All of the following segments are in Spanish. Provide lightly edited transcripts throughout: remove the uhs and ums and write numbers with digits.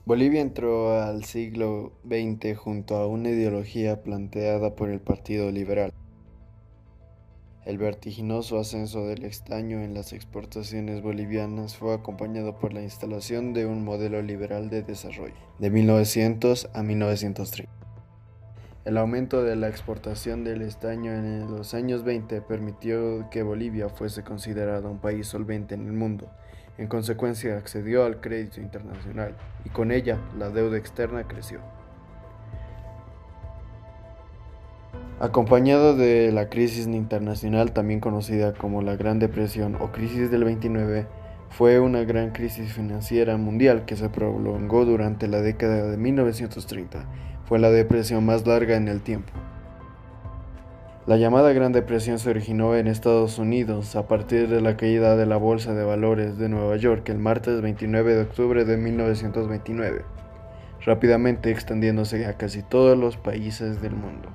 Bolivia entró al siglo XX junto a una ideología planteada por el Partido Liberal. El vertiginoso ascenso del estaño en las exportaciones bolivianas fue acompañado por la instalación de un modelo liberal de desarrollo, de 1900 a 1930. El aumento de la exportación del estaño en los años 20 permitió que Bolivia fuese considerado un país solvente en el mundo. En consecuencia, accedió al crédito internacional y con ella la deuda externa creció. Acompañado de la crisis internacional, también conocida como la Gran Depresión o crisis del 29, fue una gran crisis financiera mundial que se prolongó durante la década de 1930. Fue la depresión más larga en el tiempo. La llamada Gran Depresión se originó en Estados Unidos a partir de la caída de la Bolsa de Valores de Nueva York el martes 29 de octubre de 1929, rápidamente extendiéndose a casi todos los países del mundo.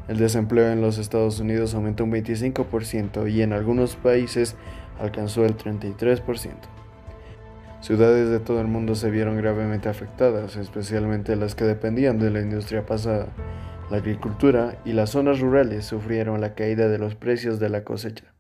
El desempleo en los Estados Unidos aumentó un 25% y en algunos países alcanzó el 33%. Ciudades de todo el mundo se vieron gravemente afectadas, especialmente las que dependían de la industria pesada. La agricultura y las zonas rurales sufrieron la caída de los precios de la cosecha.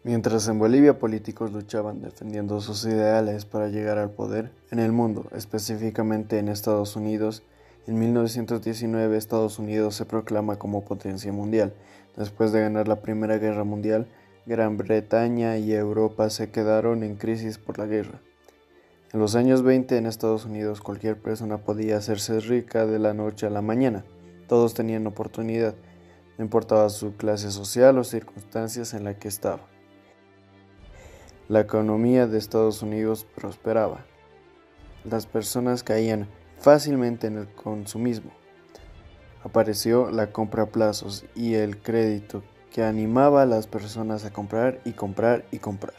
Mientras en Bolivia políticos luchaban defendiendo sus ideales para llegar al poder, en el mundo, específicamente en Estados Unidos, en 1919 Estados Unidos se proclama como potencia mundial. Después de ganar la Primera Guerra Mundial, Gran Bretaña y Europa se quedaron en crisis por la guerra. En los años 20 en Estados Unidos cualquier persona podía hacerse rica de la noche a la mañana. Todos tenían oportunidad, no importaba su clase social o circunstancias en la que estaba. La economía de Estados Unidos prosperaba. Las personas caían fácilmente en el consumismo. Apareció la compra a plazos y el crédito que animaba a las personas a comprar y comprar y comprar.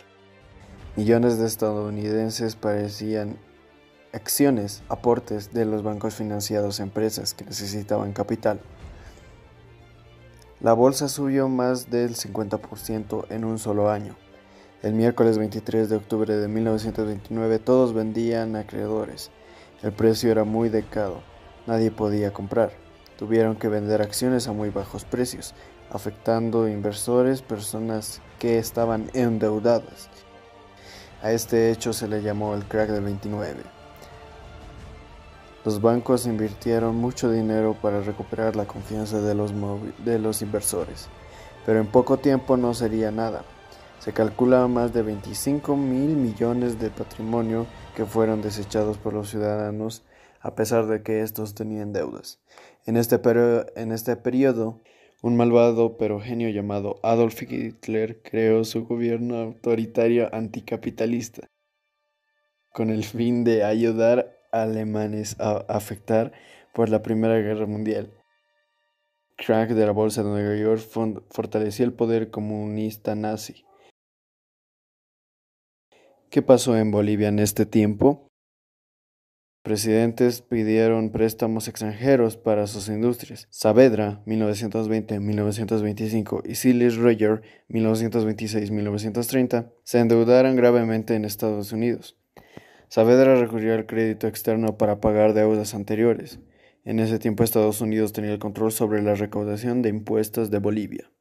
Millones de estadounidenses parecían acciones, aportes de los bancos financiados a empresas que necesitaban capital. La bolsa subió más del 50% en un solo año. El miércoles 23 de octubre de 1929 todos vendían a acreedores. El precio era muy delicado, nadie podía comprar. Tuvieron que vender acciones a muy bajos precios, afectando inversores, personas que estaban endeudadas. A este hecho se le llamó el crack del 29. Los bancos invirtieron mucho dinero para recuperar la confianza de los inversores, pero en poco tiempo no sería nada. Se calcula más de 25.000 millones de patrimonio que fueron desechados por los ciudadanos a pesar de que estos tenían deudas. En este periodo, un malvado pero genio llamado Adolf Hitler creó su gobierno autoritario anticapitalista con el fin de ayudar a alemanes a afectar por la Primera Guerra Mundial. Crack de la Bolsa de Nueva York fortaleció el poder comunista nazi. ¿Qué pasó en Bolivia en este tiempo? Presidentes pidieron préstamos extranjeros para sus industrias. Saavedra, 1920-1925, y Silas Royer, 1926-1930, se endeudaron gravemente en Estados Unidos. Saavedra recurrió al crédito externo para pagar deudas anteriores. En ese tiempo Estados Unidos tenía el control sobre la recaudación de impuestos de Bolivia.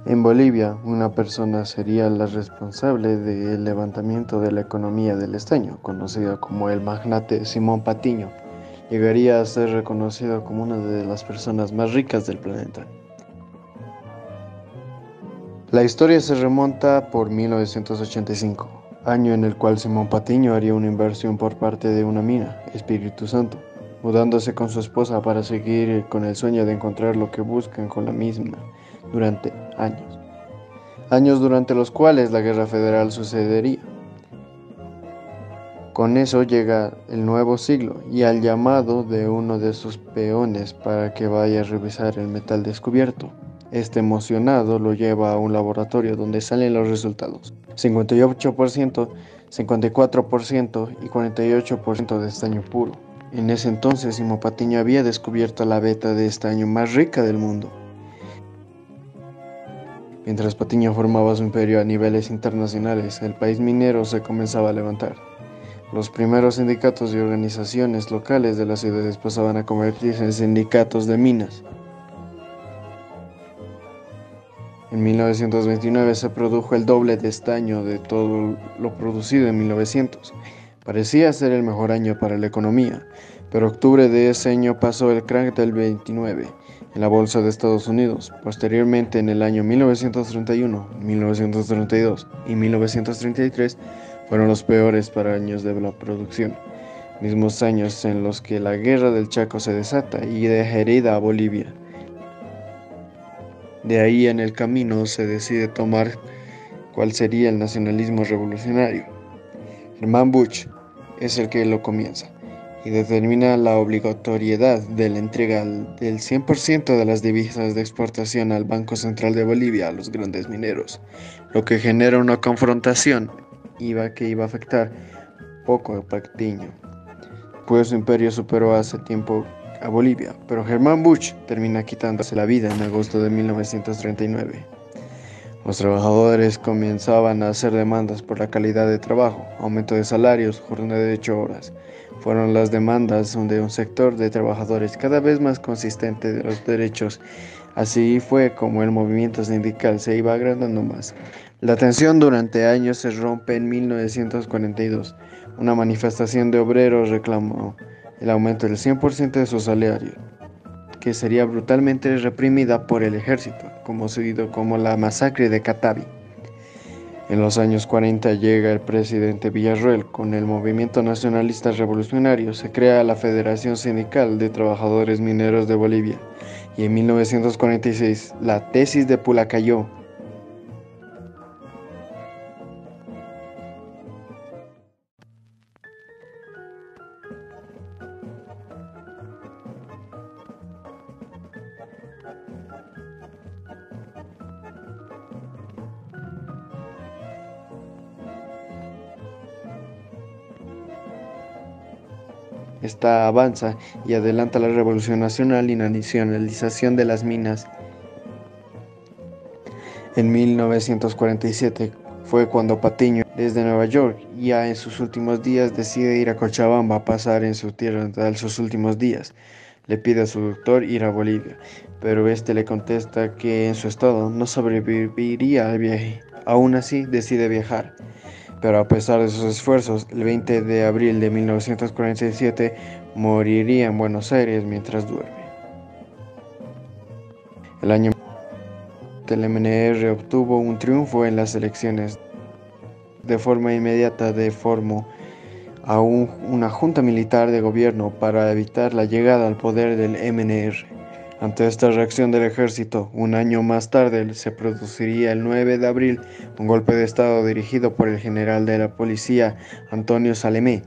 En Bolivia, una persona sería la responsable del levantamiento de la economía del estaño, conocido como el magnate Simón Patiño. Llegaría a ser reconocido como una de las personas más ricas del planeta. La historia se remonta por 1985, año en el cual Simón Patiño haría una inversión por parte de una mina, Espíritu Santo, mudándose con su esposa para seguir con el sueño de encontrar lo que buscan con la misma durante años. Años durante los cuales la guerra federal sucedería. Con eso llega el nuevo siglo y al llamado de uno de sus peones para que vaya a revisar el metal descubierto. Este emocionado lo lleva a un laboratorio donde salen los resultados: 58%, 54% y 48% de estaño puro. En ese entonces Simón Patiño había descubierto la veta de estaño más rica del mundo. Mientras Patiño formaba su imperio a niveles internacionales, el país minero se comenzaba a levantar. Los primeros sindicatos y organizaciones locales de las ciudades pasaban a convertirse en sindicatos de minas. En 1929 se produjo el doble de estaño de todo lo producido en 1900. Parecía ser el mejor año para la economía, pero octubre de ese año pasó el crack del 29 en la bolsa de Estados Unidos. Posteriormente, en el año 1931, 1932 y 1933 fueron los peores para años de la producción, mismos años en los que la guerra del Chaco se desata y deja herida a Bolivia. De ahí en el camino se decide tomar cuál sería el nacionalismo revolucionario. Hermann Busch es el que lo comienza y determina la obligatoriedad de la entrega del 100% de las divisas de exportación al Banco Central de Bolivia a los grandes mineros, lo que genera una confrontación que iba a afectar poco a Patiño, pues su imperio superó hace tiempo a Bolivia, pero Hermann Busch termina quitándose la vida en agosto de 1939. Los trabajadores comenzaban a hacer demandas por la calidad de trabajo, aumento de salarios, jornada de 8 horas. Fueron las demandas de un sector de trabajadores cada vez más consistente de los derechos. Así fue como el movimiento sindical se iba agrandando más. La tensión durante años se rompe en 1942. Una manifestación de obreros reclamó el aumento del 100% de su salario, que sería brutalmente reprimida por el ejército, conocido como la masacre de Catavi. En los años 40 llega el presidente Villarroel. Con el movimiento nacionalista revolucionario se crea la Federación Sindical de Trabajadores Mineros de Bolivia, y en 1946 la tesis de Pulacayó Esta avanza y adelanta la Revolución Nacional y la nacionalización de las minas. En 1947 fue cuando Patiño, desde Nueva York, ya en sus últimos días, decide ir a Cochabamba a pasar en su tierra natal sus últimos días. Le pide a su doctor ir a Bolivia, pero este le contesta que en su estado no sobreviviría al viaje. Aún así, decide viajar. Pero a pesar de sus esfuerzos, el 20 de abril de 1947 moriría en Buenos Aires mientras duerme. El año el MNR obtuvo un triunfo en las elecciones. De forma inmediata formó a una junta militar de gobierno para evitar la llegada al poder del MNR. Ante esta reacción del ejército, un año más tarde se produciría el 9 de abril un golpe de estado dirigido por el general de la policía Antonio Salemé,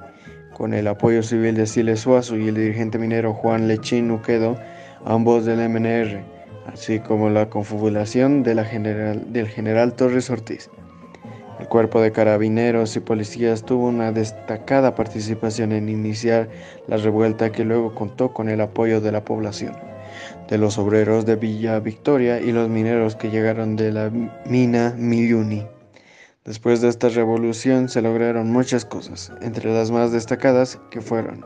con el apoyo civil de Siles Suazo y el dirigente minero Juan Lechín Uquedo, ambos del MNR, así como la confabulación del general Torres Ortiz. El cuerpo de carabineros y policías tuvo una destacada participación en iniciar la revuelta, que luego contó con el apoyo de la población, de los obreros de Villa Victoria y los mineros que llegaron de la mina Milluni. Después de esta revolución se lograron muchas cosas, entre las más destacadas que fueron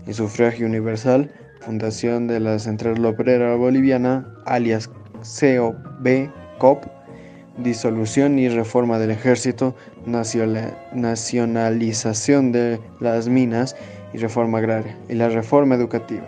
el sufragio universal, fundación de la Central Obrera Boliviana, alias COB, disolución y reforma del ejército, nacionalización de las minas y reforma agraria, y la reforma educativa.